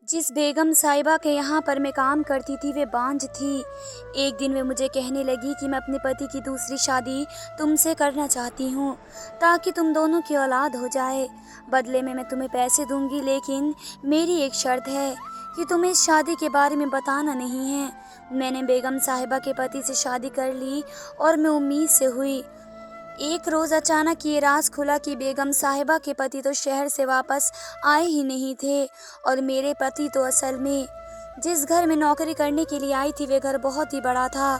जिस बेगम साहिबा के यहाँ पर मैं काम करती थी वे बांझ थी। एक दिन वे मुझे कहने लगी कि मैं अपने पति की दूसरी शादी तुमसे करना चाहती हूँ ताकि तुम दोनों की औलाद हो जाए। बदले में मैं तुम्हें पैसे दूंगी, लेकिन मेरी एक शर्त है कि तुम्हें इस शादी के बारे में बताना नहीं है। मैंने बेगम साहिबा के पति से शादी कर ली और मैं उम्मीद से हुई। एक रोज़ अचानक ये राज खुला कि बेगम साहिबा के पति तो शहर से वापस आए ही नहीं थे और मेरे पति तो असल में जिस घर में नौकरी करने के लिए आई थी वे घर बहुत ही बड़ा था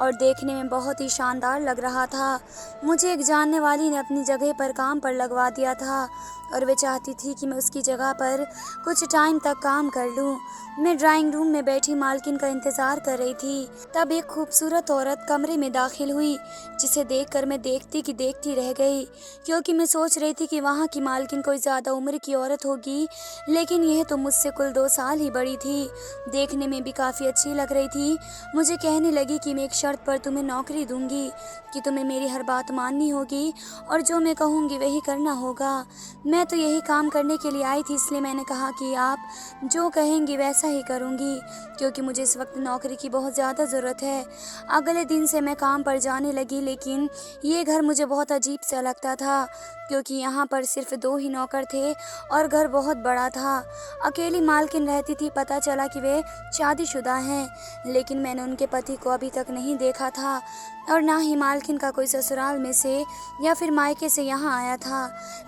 और देखने में बहुत ही शानदार लग रहा था। मुझे एक जानने वाली ने अपनी जगह पर काम पर लगवा दिया था और वे चाहती थी कि मैं उसकी जगह पर कुछ टाइम तक काम कर लूं। मैं ड्राइंग रूम में बैठी मालकिन का इंतज़ार कर रही थी, तब एक खूबसूरत औरत कमरे में दाखिल हुई जिसे देखकर मैं देखती की देखती रह गई, क्योंकि मैं सोच रही थी कि वहाँ की मालकिन कोई ज़्यादा उम्र की औरत होगी, लेकिन यह तो मुझसे कुल 2 साल ही बड़ी थी। देखने में भी काफ़ी अच्छी लग रही थी। मुझे कहने लगी कि मैं एक शर्त पर तुम्हें नौकरी दूंगी कि तुम्हें मेरी हर बात माननी होगी और जो मैं कहूँगी वही करना होगा। मैं तो यही काम करने के लिए आई थी, इसलिए मैंने कहा कि आप जो कहेंगी वैसा ही करूँगी, क्योंकि मुझे इस वक्त नौकरी की बहुत ज़्यादा ज़रूरत है। अगले दिन से मैं काम पर जाने लगी, लेकिन ये घर मुझे बहुत अजीब सा लगता था क्योंकि यहाँ पर सिर्फ 2 ही नौकर थे और घर बहुत बड़ा था। अकेली मालकिन रहती थी। पता चला कि वे शादीशुदा हैं, लेकिन मैंने उनके पति को अभी तक नहीं देखा था और ना ही मालकिन का कोई ससुराल में से या फिर मायके से यहाँ आया था।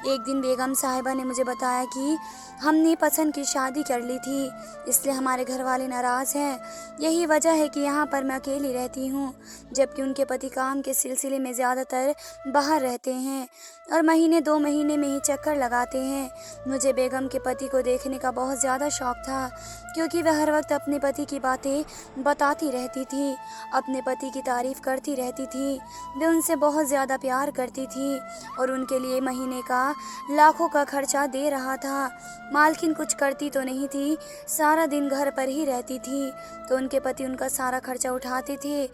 एक दिन बेगम साहिबा ने मुझे बताया कि हमने पसंद की शादी कर ली थी, इसलिए हमारे घर वाले नाराज़ हैं। यही वजह है कि यहाँ पर मैं अकेली रहती हूँ, जबकि उनके पति काम के सिलसिले में ज़्यादातर बाहर रहते हैं और महीने 2 महीने में ही चक्कर लगाते हैं। मुझे बेगम के पति को देखने का बहुत ज़्यादा शौक था, क्योंकि वह हर वक्त अपने पति की बातें बताती रहती थी, अपने पति की तारीफ़ करती रहती थी। वे उनसे बहुत ज़्यादा प्यार करती थी और उनके लिए महीने का लाखों का खर्चा दे रहा था। मालकिन कुछ करती तो नहीं थी, सारा दिन घर पर ही रहती थी, तो उनके पति उनका सारा खर्चा उठाते थे।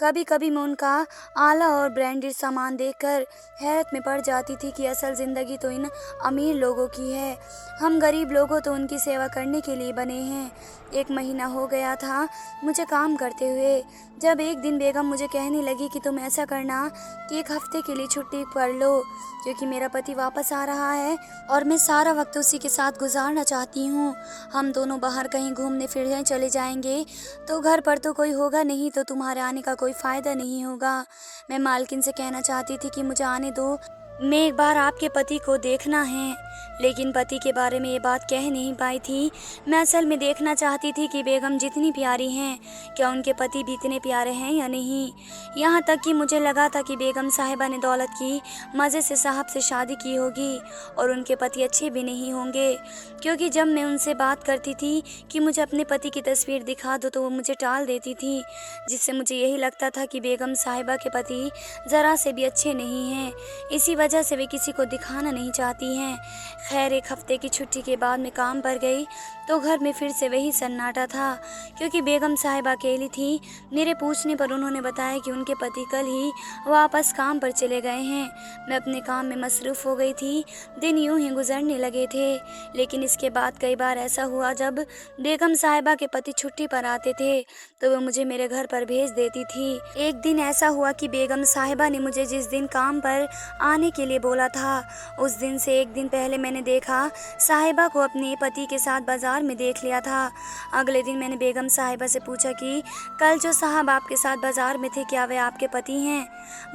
कभी कभी मैं उनका आला और ब्रांडेड सामान देखकर हैरत में पड़ जाती थी कि असल ज़िंदगी तो इन अमीर लोगों की है, हम गरीब लोगों तो उनकी सेवा करने के लिए बने हैं। 1 महीना हो गया था मुझे काम करते हुए, जब एक दिन बेगम मुझे कहने लगी कि तुम ऐसा करना कि 1 हफ्ते के लिए छुट्टी कर लो, क्योंकि मेरा पति वापस आ रहा है और मैं सारा वक्त उसी के साथ गुजारना चाहती हूँ। हम दोनों बाहर कहीं घूमने फिरने चले जाएंगे, तो घर पर तो कोई होगा नहीं, तो तुम्हारे आने का कोई फ़ायदा नहीं होगा। मैं मालकिन से कहना चाहती थी कि मुझे आने दो, मैं एक बार आपके पति को देखना है, लेकिन पति के बारे में ये बात कह नहीं पाई थी। मैं असल में देखना चाहती थी कि बेगम जितनी प्यारी हैं, क्या उनके पति भी इतने प्यारे हैं या नहीं। यहाँ तक कि मुझे लगा था कि बेगम साहिबा ने दौलत की मज़े से साहब से शादी की होगी और उनके पति अच्छे भी नहीं होंगे, क्योंकि जब मैं उनसे बात करती थी कि मुझे अपने पति की तस्वीर दिखा दो तो वो मुझे टाल देती थी, जिससे मुझे यही लगता था कि बेगम साहिबा के पति ज़रा से भी अच्छे नहीं हैं, इसी वजह से वे किसी को दिखाना नहीं चाहती हैं। खैर 1 हफ्ते की छुट्टी के बाद मैं काम पर गई तो घर में फिर से वही सन्नाटा था, क्योंकि बेगम साहिबा अकेली थी। मेरे पूछने पर उन्होंने बताया कि उनके पति कल ही वापस काम पर चले गए हैं। मैं अपने काम में मसरूफ़ हो गई थी, दिन यूं ही गुजरने लगे थे। लेकिन इसके बाद कई बार ऐसा हुआ जब बेगम साहिबा के पति छुट्टी पर आते थे तो वे मुझे मेरे घर पर भेज देती थी। एक दिन ऐसा हुआ कि बेगम साहिबा ने मुझे जिस दिन काम पर आने के लिए बोला था, उस दिन से 1 दिन पहले मैंने देखा साहिबा को अपने पति के साथ बाजार में देख लिया था। अगले दिन मैंने बेगम साहिबा से पूछा कि कल जो साहब आपके साथ बाजार में थे क्या वे आपके पति हैं।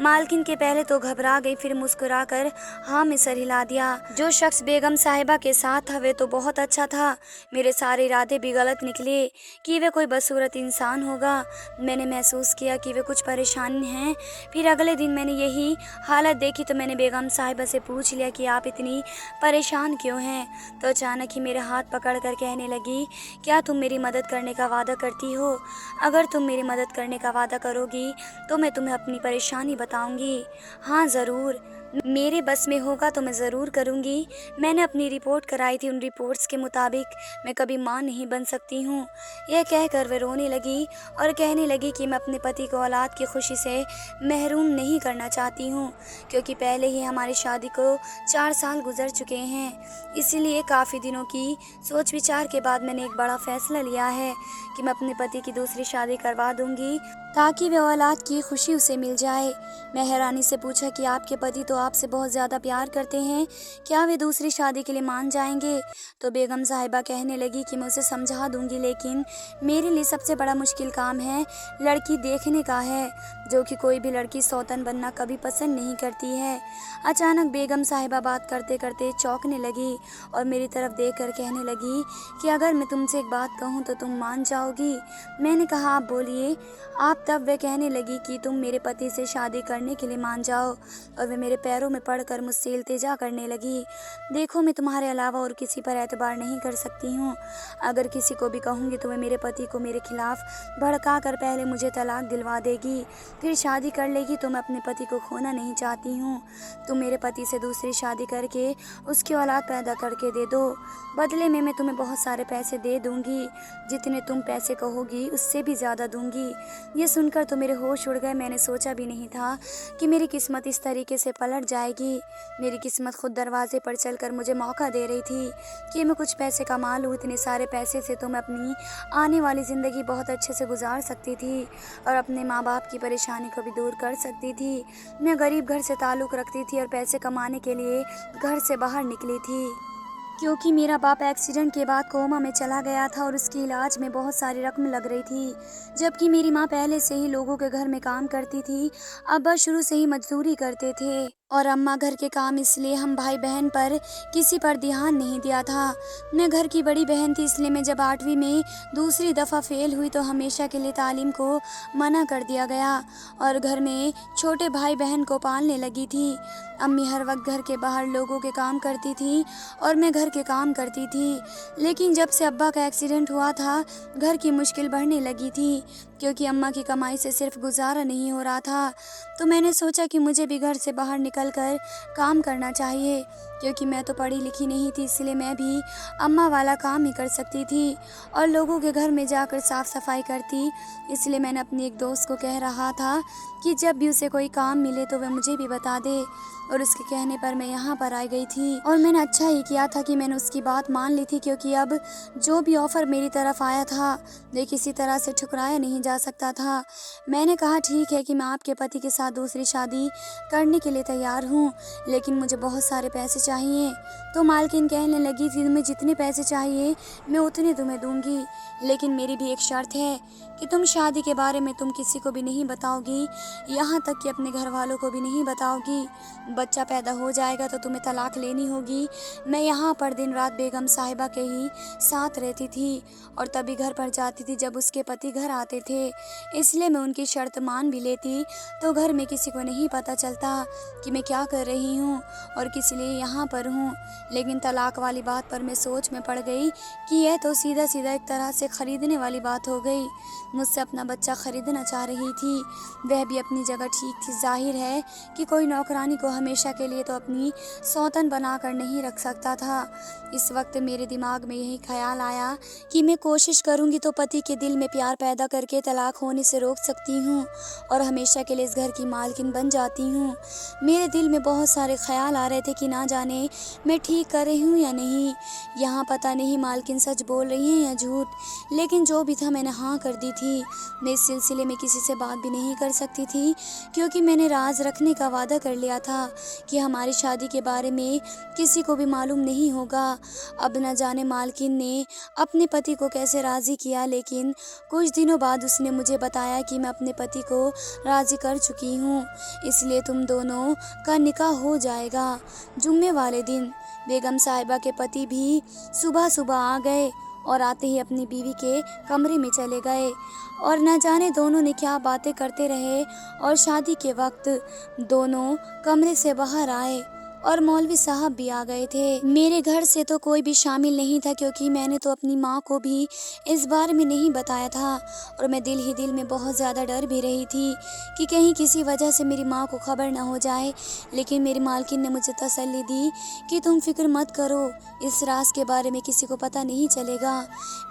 मालकिन के पहले तो घबरा गई, फिर मुस्कुराकर हाँ में सर हिला दिया। जो शख्स बेगम साहिबा के साथ था वे तो बहुत अच्छा था, मेरे सारे इरादे भी गलत निकले कि वे कोई बदसूरत इंसान होगा। मैंने महसूस किया कि वे कुछ परेशान हैं। फिर अगले दिन मैंने यही हालत देखी तो मैंने बेगम साहिबा से पूछ लिया कि आप इतनी परेशान क्यों हैं। तो अचानक ही मेरा हाथ पकड़कर कहने लगी, क्या तुम मेरी मदद करने का वादा करती हो? अगर तुम मेरी मदद करने का वादा करोगी तो मैं तुम्हें अपनी परेशानी बताऊंगी। हाँ ज़रूर, मेरे बस में होगा तो मैं ज़रूर करूँगी। मैंने अपनी रिपोर्ट कराई थी, उन रिपोर्ट्स के मुताबिक मैं कभी माँ नहीं बन सकती हूँ। यह कहकर वह रोने लगी और कहने लगी कि मैं अपने पति को औलाद की खुशी से महरूम नहीं करना चाहती हूँ, क्योंकि पहले ही हमारी शादी को 4 साल गुज़र चुके हैं। इसीलिए काफ़ी दिनों की सोच विचार के बाद मैंने एक बड़ा फ़ैसला लिया है कि मैं अपने पति की दूसरी शादी करवा दूँगी, ताकि वह औलाद की खुशी उसे मिल जाए। मैं हैरानी से पूछा कि आपके पति तो आपसे बहुत ज़्यादा प्यार करते हैं, क्या वे दूसरी शादी के लिए मान जाएंगे? तो बेगम साहिबा कहने लगी कि मैं उसे समझा दूंगी, लेकिन मेरे लिए सबसे बड़ा मुश्किल काम है लड़की देखने का है, जो कि कोई भी लड़की सौतन बनना कभी पसंद नहीं करती है। अचानक बेगम साहिबा बात करते करते चौंकने लगी और मेरी तरफ देख कर कहने लगी कि अगर मैं तुमसे एक बात कहूँ तो तुम मान जाओगी? मैंने कहा, आप बोलिए। आप तब वे कहने लगी कि तुम मेरे पति से शादी करने के लिए मान जाओ, और वे मेरे पैरों में पड़कर मुझसे इल्तिजा करने लगी। देखो, मैं तुम्हारे अलावा और किसी पर एतबार नहीं कर सकती हूँ। अगर किसी को भी कहूँगी तो वे मेरे पति को मेरे खिलाफ भड़का कर पहले मुझे तलाक दिलवा देगी, फिर शादी कर लेगी। तो मैं अपने पति को खोना नहीं चाहती हूँ। तुम मेरे पति से दूसरी शादी करके उसकी औलाद पैदा करके दे दो। बदले में मैं तुम्हें बहुत सारे पैसे दे दूँगी, जितने तुम पैसे कहोगी उससे भी ज़्यादा दूँगी। ये सुनकर तो मेरे होश उड़ गए। मैंने सोचा भी नहीं था कि मेरी किस्मत इस तरीके से पलट जाएगी। मेरी किस्मत खुद दरवाजे पर चलकर मुझे मौका दे रही थी कि मैं कुछ पैसे कमा लूँ। इतने सारे पैसे से तो मैं अपनी आने वाली ज़िंदगी बहुत अच्छे से गुजार सकती थी और अपने माँ बाप की परेशानी को भी दूर कर सकती थी। मैं गरीब घर से ताल्लुक़ रखती थी और पैसे कमाने के लिए घर से बाहर निकली थी, क्योंकि मेरा बाप एक्सीडेंट के बाद कोमा में चला गया था और उसके इलाज में बहुत सारी रकम लग रही थी। जबकि मेरी माँ पहले से ही लोगों के घर में काम करती थी, अब्बा शुरू से ही मजदूरी करते थे और अम्मा घर के काम, इसलिए हम भाई बहन पर किसी पर ध्यान नहीं दिया था। मैं घर की बड़ी बहन थी, इसलिए मैं जब 8वीं में दूसरी दफ़ा फेल हुई तो हमेशा के लिए तालीम को मना कर दिया गया और घर में छोटे भाई बहन को पालने लगी थी। अम्मी हर वक्त घर के बाहर लोगों के काम करती थी और मैं घर के काम करती थी। लेकिन जब से अब्बा का एक्सीडेंट हुआ था, घर की मुश्किल बढ़ने लगी थी, क्योंकि अम्मा की कमाई से सिर्फ गुजारा नहीं हो रहा था। तो मैंने सोचा कि मुझे भी घर से बाहर निकलकर काम करना चाहिए, क्योंकि मैं तो पढ़ी लिखी नहीं थी, इसलिए मैं भी अम्मा वाला काम ही कर सकती थी और लोगों के घर में जाकर साफ सफाई करती। इसलिए मैंने अपनी एक दोस्त को कह रहा था कि जब भी उसे कोई काम मिले तो वह मुझे भी बता दे, और उसके कहने पर मैं यहाँ पर आ गई थी। और मैंने अच्छा ही किया था कि मैंने उसकी बात मान ली थी, क्योंकि अब जो भी ऑफ़र मेरी तरफ आया था वे किसी तरह से ठुकराया नहीं जा सकता था। मैंने कहा, ठीक है कि मैं आपके पति के साथ दूसरी शादी करने के लिए तैयार हूँ, लेकिन मुझे बहुत सारे पैसे चाहिए। तो मालकिन कहने लगी, तुम्हें जितने पैसे चाहिए मैं उतने तुम्हें दूँगी, लेकिन मेरी भी एक शर्त है कि तुम शादी के बारे में तुम किसी को भी नहीं बताओगी, यहाँ तक कि अपने घर वालों को भी नहीं बताओगी। बच्चा पैदा हो जाएगा तो तुम्हें तलाक लेनी होगी। मैं यहाँ पर दिन रात बेगम साहिबा के ही साथ रहती थी और तभी घर पर जाती थी जब उसके पति घर आते थे। इसलिए मैं उनकी शर्त मान भी लेती तो घर में किसी को नहीं पता चलता कि मैं क्या कर रही हूँ और किस लिए यहाँ पर हूँ। लेकिन तलाक वाली बात पर मैं सोच में पड़ गई कि यह तो सीधा सीधा एक तरह से खरीदने वाली बात हो गई। मुझसे अपना बच्चा खरीदना चाह रही थी। वह भी अपनी जगह ठीक थी। जाहिर है कि कोई नौकरानी को हमेशा के लिए तो अपनी सौतन बनाकर नहीं रख सकता था। इस वक्त मेरे दिमाग में यही ख्याल आया कि मैं कोशिश करूंगी तो पति के दिल में प्यार पैदा करके तलाक होने से रोक सकती हूँ और हमेशा के लिए इस घर की मालकिन बन जाती हूँ। मेरे दिल में बहुत सारे ख्याल आ रहे थे कि ना जाने मैं ठीक कर रही हूँ या नहीं, यहाँ पता नहीं मालकिन सच बोल रही है या झूठ। लेकिन जो भी था मैंने हाँ कर दी थी। मैं इस सिलसिले में किसी से बात भी नहीं कर सकती थी, क्योंकि मैंने राज रखने का वादा कर लिया था कि हमारी शादी के बारे में किसी को भी मालूम नहीं होगा। अब न जाने मालकिन ने अपने पति को कैसे राज़ी किया, लेकिन कुछ दिनों बाद उसने मुझे बताया कि मैं अपने पति को राज़ी कर चुकी हूँ, इसलिए तुम दोनों का निकाह हो जाएगा जुम्मे वाले दिन। बेगम साहिबा के पति भी सुबह सुबह आ गए और आते ही अपनी बीवी के कमरे में चले गए और न जाने दोनों ने क्या बातें करते रहे और शादी के वक्त दोनों कमरे से बाहर आए और मौलवी साहब भी आ गए थे। मेरे घर से तो कोई भी शामिल नहीं था, क्योंकि मैंने तो अपनी माँ को भी इस बारे में नहीं बताया था। और मैं दिल ही दिल में बहुत ज़्यादा डर भी रही थी कि कहीं किसी वजह से मेरी माँ को खबर ना हो जाए। लेकिन मेरी मालकिन ने मुझे तसल्ली दी कि तुम फिक्र मत करो, इस राज के बारे में किसी को पता नहीं चलेगा।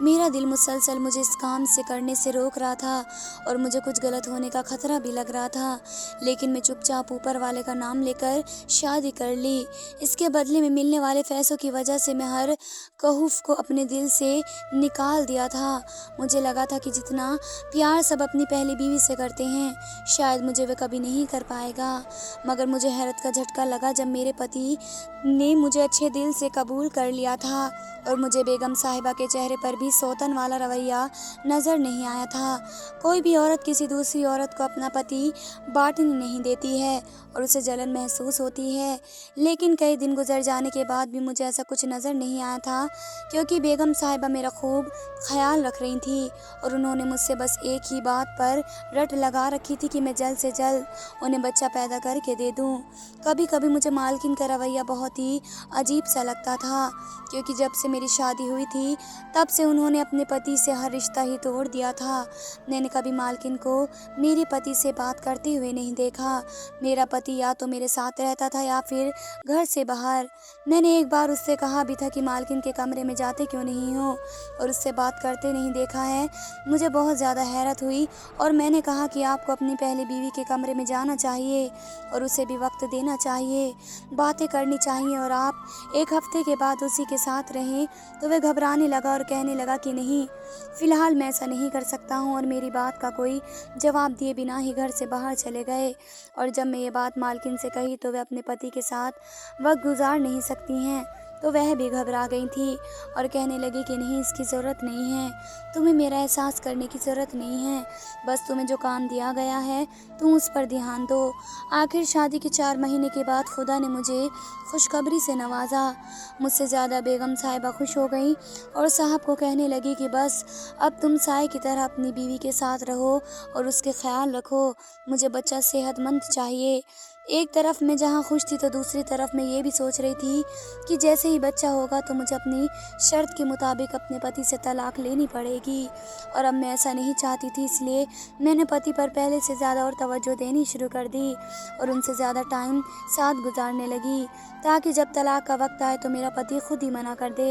मेरा दिल मुसलसल मुझे इस काम से करने से रोक रहा था और मुझे कुछ गलत होने का खतरा भी लग रहा था। लेकिन मैं चुपचाप ऊपर वाले का नाम लेकर शादी कर ली। इसके बदले में मिलने वाले पैसों की वजह से मैं हर कहूफ को अपने दिल से निकाल दिया था। मुझे लगा था कि जितना प्यार सब अपनी पहली बीवी से करते हैं, शायद मुझे वे कभी नहीं कर पाएगा। मगर मुझे हैरत का झटका लगा जब मेरे पति ने मुझे अच्छे दिल से कबूल कर लिया था और मुझे बेगम साहिबा के चेहरे पर भी सौतन वाला रवैया नज़र नहीं आया था। कोई भी औरत किसी दूसरी औरत को अपना पति बांटने नहीं देती है और उसे जलन महसूस होती है। लेकिन कई दिन गुजर जाने के बाद भी मुझे ऐसा कुछ नज़र नहीं आया था, क्योंकि बेगम साहिबा मेरा खूब ख्याल रख रही थी और उन्होंने मुझसे बस एक ही बात पर रट लगा रखी थी कि मैं जल्द से जल्द उन्हें बच्चा पैदा करके दे दूं। कभी कभी मुझे मालकिन का रवैया बहुत ही अजीब सा लगता था, क्योंकि जब से मेरी शादी हुई थी तब से उन्होंने अपने पति से हर रिश्ता ही तोड़ दिया था। मैंने कभी मालकिन को मेरे पति से बात करते हुए नहीं देखा। मेरा पति या तो मेरे साथ रहता था या फिर घर से बाहर। मैंने एक बार उससे कहा भी था कि मालकिन के कमरे में जाते क्यों नहीं हो और उससे बात करते नहीं देखा है। मुझे बहुत ज़्यादा हैरत हुई और मैंने कहा कि आपको अपनी पहली बीवी के कमरे में जाना चाहिए और उसे भी वक्त देना चाहिए, बातें करनी चाहिए। और आप एक हफ्ते के बाद उसी के साथ रहें। तो वह घबराने लगा और कहने लगा कि नहीं, फ़िलहाल मैं ऐसा नहीं कर सकता हूँ, और मेरी बात का कोई जवाब दिए बिना ही घर से बाहर चले गए। और जब मैं ये बात मालकिन से कही तो वह अपने पति के साथ वक्त गुजार नहीं सकती हैं, तो वह भी घबरा गई थी और कहने लगी कि नहीं, इसकी ज़रूरत नहीं है, तुम्हें मेरा एहसास करने की ज़रूरत नहीं है, बस तुम्हें जो काम दिया गया है तुम उस पर ध्यान दो। आखिर शादी के 4 महीने के बाद खुदा ने मुझे खुशखबरी से नवाजा। मुझसे ज़्यादा बेगम साहिबा खुश हो गई और साहब को कहने लगी कि बस अब तुम साए की तरह अपनी बीवी के साथ रहो और उसके ख्याल रखो, मुझे बच्चा सेहतमंद चाहिए। एक तरफ मैं जहाँ खुश थी तो दूसरी तरफ मैं ये भी सोच रही थी कि जैसे ही बच्चा होगा तो मुझे अपनी शर्त के मुताबिक अपने पति से तलाक लेनी पड़ेगी। और अब मैं ऐसा नहीं चाहती थी, इसलिए मैंने पति पर पहले से ज़्यादा और तवज्जो देनी शुरू कर दी और उनसे ज़्यादा टाइम साथ गुजारने लगी, ताकि जब तलाक का वक्त आए तो मेरा पति खुद ही मना कर दे।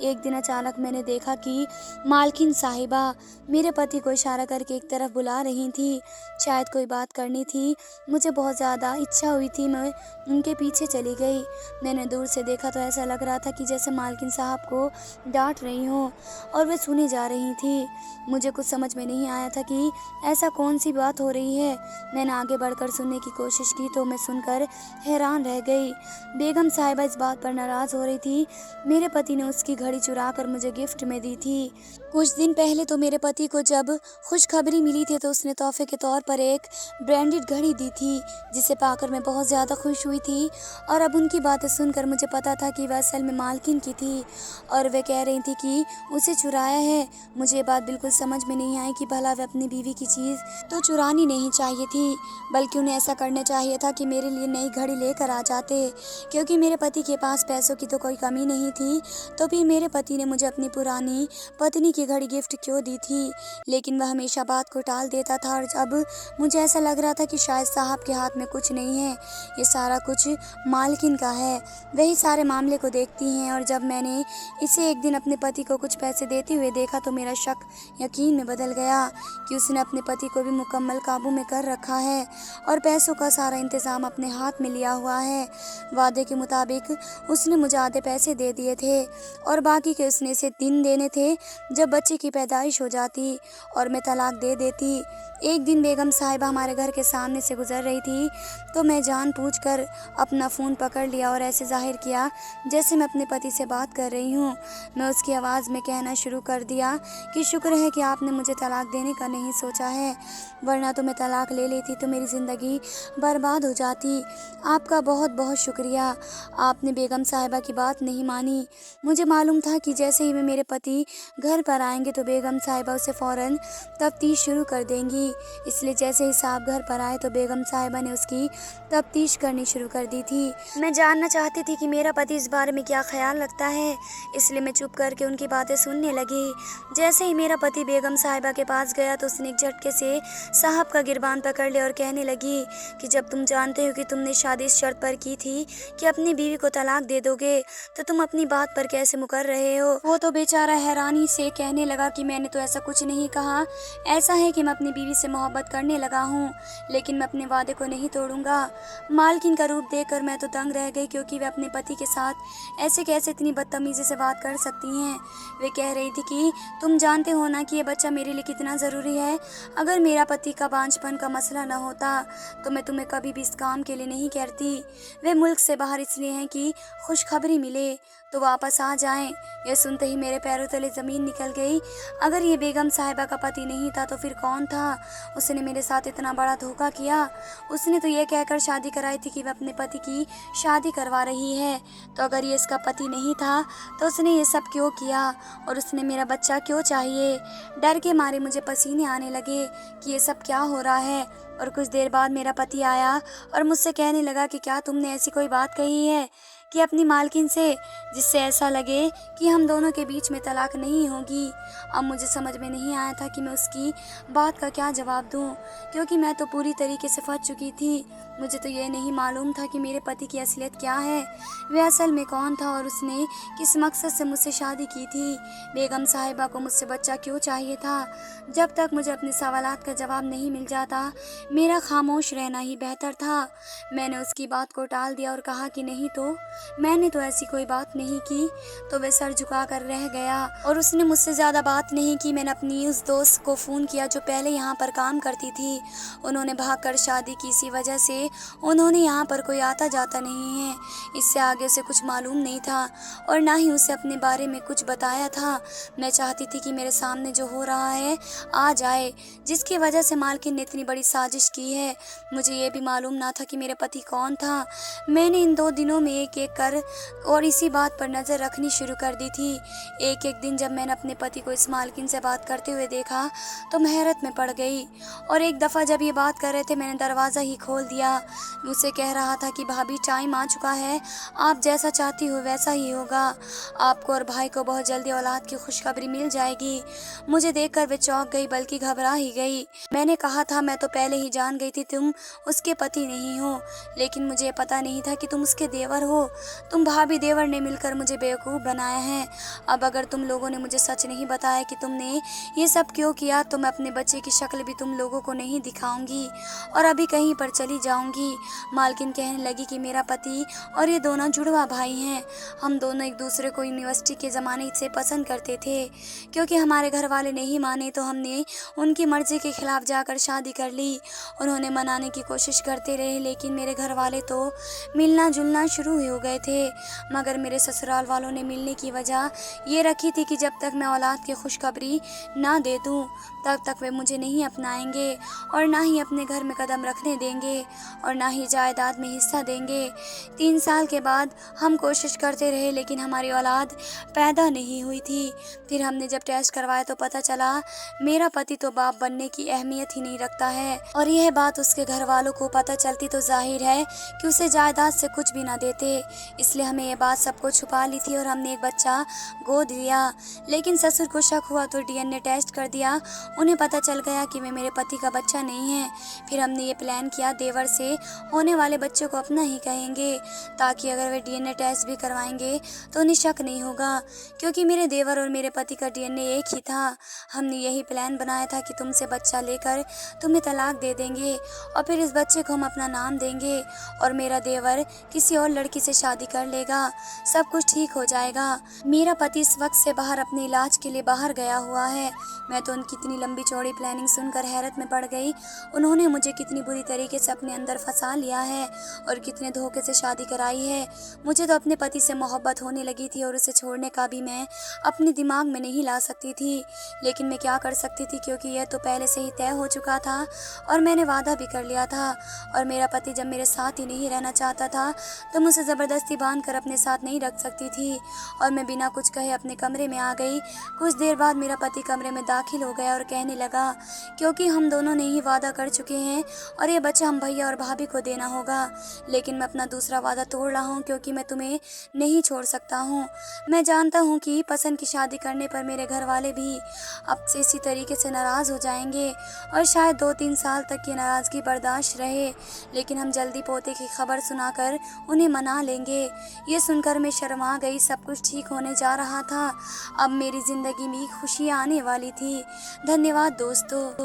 एक दिन अचानक मैंने देखा कि मालकिन साहिबा मेरे पति को इशारा करके एक तरफ बुला रही थी, शायद कोई बात करनी थी। मुझे बहुत ज़्यादा इच्छा हुई थी, मैं उनके पीछे चली गई। मैंने दूर से देखा तो ऐसा लग रहा था कि जैसे मालकिन साहब को डांट रही हो और वे सुने जा रही थी। मुझे कुछ समझ में नहीं आया था कि ऐसा कौन सी बात हो रही है। मैंने आगे बढ़कर सुनने की कोशिश की तो मैं सुनकर हैरान रह गई। बेगम साहिबा इस बात पर नाराज़ हो रही थी, मेरे पति ने उसकी घड़ी चुरा कर मुझे गिफ्ट में दी थी। कुछ दिन पहले तो मेरे पति को जब खुशखबरी मिली थी तो उसने तोहफे के तौर पर एक ब्रांडेड घड़ी दी थी, जिसे पाकर मैं बहुत ज़्यादा खुश हुई थी। और अब उनकी बातें सुनकर मुझे पता था कि वह असल में मालकिन की थी और वे कह रही थी कि उसे चुराया है। मुझे ये बात बिल्कुल समझ में नहीं आई कि भला वह अपनी बीवी की चीज़ तो चुरानी नहीं चाहिए थी, बल्कि उन्हें ऐसा करना चाहिए था कि मेरे लिए नई घड़ी लेकर आ जाते, क्योंकि मेरे पति के पास पैसों की तो कोई कमी नहीं थी। तो फिर मेरे पति ने मुझे अपनी पुरानी पत्नी की घड़ी गिफ्ट क्यों दी थी? लेकिन वह हमेशा बात को टाल देता था और अब मुझे ऐसा लग रहा था कि शायद साहब के हाथ में कुछ नहीं है, ये सारा कुछ मालकिन का है, वही सारे मामले को देखती हैं। और जब मैंने इसे एक दिन अपने पति को कुछ पैसे देते हुए देखा तो मेरा शक यकीन में बदल गया कि उसने अपने पति को भी मुकम्मल काबू में कर रखा है और पैसों का सारा इंतज़ाम अपने हाथ में लिया हुआ है। वादे के मुताबिक उसने मुझे आधे पैसे दे दिए थे और बाकी के उसने इसे दिन देने थे जब बच्चे की पैदाइश हो जाती और मैं तलाक दे देती। एक दिन बेगम साहिबा हमारे घर के सामने से गुजर रही थी तो मैं जानबूझकर अपना फ़ोन पकड़ लिया और ऐसे जाहिर किया जैसे मैं अपने पति से बात कर रही हूँ। मैं उसकी आवाज़ में कहना शुरू कर दिया कि शुक्र है कि आपने मुझे तलाक देने का नहीं सोचा है, वरना तो मैं तलाक ले लेती तो मेरी ज़िंदगी बर्बाद हो जाती। आपका बहुत बहुत शुक्रिया, आपने बेगम साहिबा की बात नहीं मानी। मुझे मालूम था कि जैसे ही मेरे पति घर पर आएंगे तो बेगम साहिबा उसे फ़ौरन तफ्तीश शुरू कर देंगी, इसलिए जैसे ही साहब घर पर आए तो बेगम साहिबा ने उसकी तफ्तीश करनी शुरू कर दी थी। मैं जानना चाहती थी कि मेरा पति इस बारे में क्या ख्याल रखता है, इसलिए मैं चुप करके उनकी बातें सुनने लगी। जैसे ही मेरा पति बेगम साहिबा के पास गया तो उसने एक झटके से साहब का गिरबान पकड़ लिया और कहने लगी कि जब तुम जानते हो कि तुमने शादी इस शर्त पर की थी कि अपनी बीवी को तलाक दे दोगे, तो तुम अपनी बात पर कैसे मुकर रहे हो। वो तो बेचारा हैरानी से कहने लगा कि मैंने तो ऐसा कुछ नहीं कहा, ऐसा है कि मैं अपनी बीवी से मोहब्बत करने लगा हूँ, लेकिन मैं अपने वादे को नहीं तोड़ूंगा। मालकिन का रूप देखकर मैं तो दंग रह गई, क्योंकि वे अपने पति के साथ ऐसे कैसे इतनी बदतमीजी से बात कर सकती हैं। वे कह रही थी कि तुम जानते हो ना कि ये बच्चा मेरे लिए कितना ज़रूरी है। अगर मेरा पति का बांझपन का मसला न होता तो मैं तुम्हें कभी भी इस काम के लिए नहीं कहती। वे मुल्क से बाहर इसलिए हैं कि खुशखबरी मिले तो वापस आ जाएं। यह सुनते ही मेरे पैरों तले ज़मीन निकल गई। अगर ये बेगम साहिबा का पति नहीं था तो फिर कौन था? उसने मेरे साथ इतना बड़ा धोखा किया। उसने तो ये कहकर शादी कराई थी कि वह अपने पति की शादी करवा रही है। तो अगर ये इसका पति नहीं था तो उसने ये सब क्यों किया, और उसने मेरा बच्चा क्यों चाहिए? डर के मारे मुझे पसीने आने लगे कि ये सब क्या हो रहा है। और कुछ देर बाद मेरा पति आया और मुझसे कहने लगा कि क्या तुमने ऐसी कोई बात कही है कि अपनी मालकिन से जिससे ऐसा लगे कि हम दोनों के बीच में तलाक नहीं होगी। अब मुझे समझ में नहीं आया था कि मैं उसकी बात का क्या जवाब दूं, क्योंकि मैं तो पूरी तरीके से फंस चुकी थी। मुझे तो ये नहीं मालूम था कि मेरे पति की असलियत क्या है, वह असल में कौन था और उसने किस मकसद से मुझसे शादी की थी। बेगम साहिबा को मुझसे बच्चा क्यों चाहिए था? जब तक मुझे अपने सवालात का जवाब नहीं मिल जाता, मेरा खामोश रहना ही बेहतर था। मैंने उसकी बात को टाल दिया और कहा कि नहीं तो मैंने तो ऐसी कोई बात नहीं की। तो वह सर झुका कर रह गया और उसने मुझसे ज़्यादा बात नहीं की। मैंने अपनी उस दोस्त को फ़ोन किया जो पहले यहाँ पर काम करती थी। उन्होंने भागकर शादी की, इसी वजह से उन्होंने यहाँ पर कोई आता जाता नहीं है। इससे आगे उसे कुछ मालूम नहीं था और ना ही उसे अपने बारे में कुछ बताया था। मैं चाहती थी कि मेरे सामने जो हो रहा है आ जाए, जिसकी वजह से मालकिन ने इतनी बड़ी साजिश की है। मुझे ये भी मालूम ना था कि मेरा पति कौन था। मैंने इन 2 दिनों में एक एक कर और इसी बात पर नज़र रखनी शुरू कर दी थी। एक एक दिन जब मैंने अपने पति को इस मालकिन से बात करते हुए देखा तो मैं हैरत में पड़ गई। और एक दफ़ा जब ये बात कर रहे थे, मैंने दरवाज़ा ही खोल दिया। मुझसे कह रहा था कि भाभी टाइम आ चुका है, आप जैसा चाहती हो वैसा ही होगा। आपको और भाई को बहुत जल्दी औलाद की खुशखबरी मिल जाएगी। मुझे देखकर वे चौंक गई, बल्कि घबरा ही गई। मैंने कहा था मैं तो पहले ही जान गई थी तुम उसके पति नहीं हो, लेकिन मुझे पता नहीं था कि तुम उसके देवर हो। तुम भाभी देवर ने मिलकर मुझे बेवकूफ़ बनाया है। अब अगर तुम लोगों ने मुझे सच नहीं बताया कि तुमने ये सब क्यों किया, तो मैं अपने बच्चे की शक्ल भी तुम लोगों को नहीं दिखाऊंगी और अभी कहीं पर चली जाऊंगी। मालकिन कहने लगी कि मेरा पति और ये दोनों जुड़वा भाई हैं। हम दोनों एक दूसरे को यूनिवर्सिटी के ज़माने से पसंद करते थे, क्योंकि हमारे घर वाले नहीं माने तो हमने उनकी मर्ज़ी के खिलाफ जाकर शादी कर ली। उन्होंने मनाने की कोशिश करते रहे, लेकिन मेरे घर वाले तो मिलना जुलना शुरू हो गए थे। मगर मेरे ससुराल वालों ने मिलने की वजह ये रखी थी कि जब तक मैं औलाद की खुशखबरी ना दे दूं, तब तक वे मुझे नहीं अपनाएंगे और ना ही अपने घर में कदम रखने देंगे और ना ही जायदाद में हिस्सा देंगे। 3 साल के बाद हम कोशिश करते रहे, लेकिन हमारी औलाद पैदा नहीं हुई थी। फिर हमने जब टेस्ट करवाया तो पता चला मेरा पति तो बाप बनने की अहमियत ही नहीं रखता है, और यह बात उसके घर वालों को पता चलती तो जाहिर है कि उसे जायदाद से कुछ भी ना देते। इसलिए हमें ये बात सबको छुपा ली थी और हमने एक बच्चा गोद लिया। लेकिन ससुर को शक हुआ तो डीएनए टेस्ट कर दिया। उन्हें पता चल गया कि वे मेरे पति का बच्चा नहीं है। फिर हमने ये प्लान किया देवर से होने वाले बच्चे को अपना ही कहेंगे, ताकि अगर वे डीएनए टेस्ट भी करवाएंगे तो उन्हें शक नहीं होगा, क्योंकि मेरे देवर और मेरे पति का डीएनए एक ही था। हमने यही प्लान बनाया था कि तुमसे बच्चा लेकर तुम्हें तलाक दे देंगे और फिर इस बच्चे को हम अपना नाम देंगे और मेरा देवर किसी और लड़की से शादी कर लेगा। सब कुछ ठीक हो जाएगा। मेरा पति इस वक्त से बाहर अपने इलाज के लिए बाहर गया हुआ है। मैं तो उनकी इतनी लंबी चौड़ी प्लानिंग सुनकर हैरत में पड़ गई। उन्होंने मुझे कितनी बुरी तरीके से अपने अंदर फंसा लिया है और कितने धोखे से शादी कराई है। मुझे तो अपने पति से मोहब्बत होने लगी थी और उसे छोड़ने का भी मैं अपने दिमाग में नहीं ला सकती थी, लेकिन मैं क्या कर सकती थी, क्योंकि यह तो पहले से ही तय हो चुका था और मैंने वादा भी कर लिया था। और मेरा पति जब मेरे साथ ही नहीं रहना चाहता था तो मुझसे ज़बरदस्ती ज़बरदस्ती बांधकर अपने साथ नहीं रख सकती थी और मैं बिना कुछ कहे अपने कमरे में आ गई। कुछ देर बाद मेरा पति कमरे में दाखिल हो गया और कहने लगा, क्योंकि हम दोनों ने ही वादा कर चुके हैं और ये बच्चा हम भैया और भाभी को देना होगा, लेकिन मैं अपना दूसरा वादा तोड़ रहा हूँ क्योंकि मैं तुम्हें नहीं छोड़ सकता हूँ। मैं जानता हूँ कि पसंद की शादी करने पर मेरे घर वाले भी अब से इसी तरीके से नाराज़ हो जाएंगे और शायद 2-3 साल तक ये नाराज़गी बर्दाश्त रहे, लेकिन हम जल्दी पोते की खबर सुनाकर उन्हें मना लेंगे। ये सुनकर मैं शर्मा गई। सब कुछ ठीक होने जा रहा था। अब मेरी ज़िंदगी में खुशियाँ आने वाली थी। धन्यवाद दोस्तों।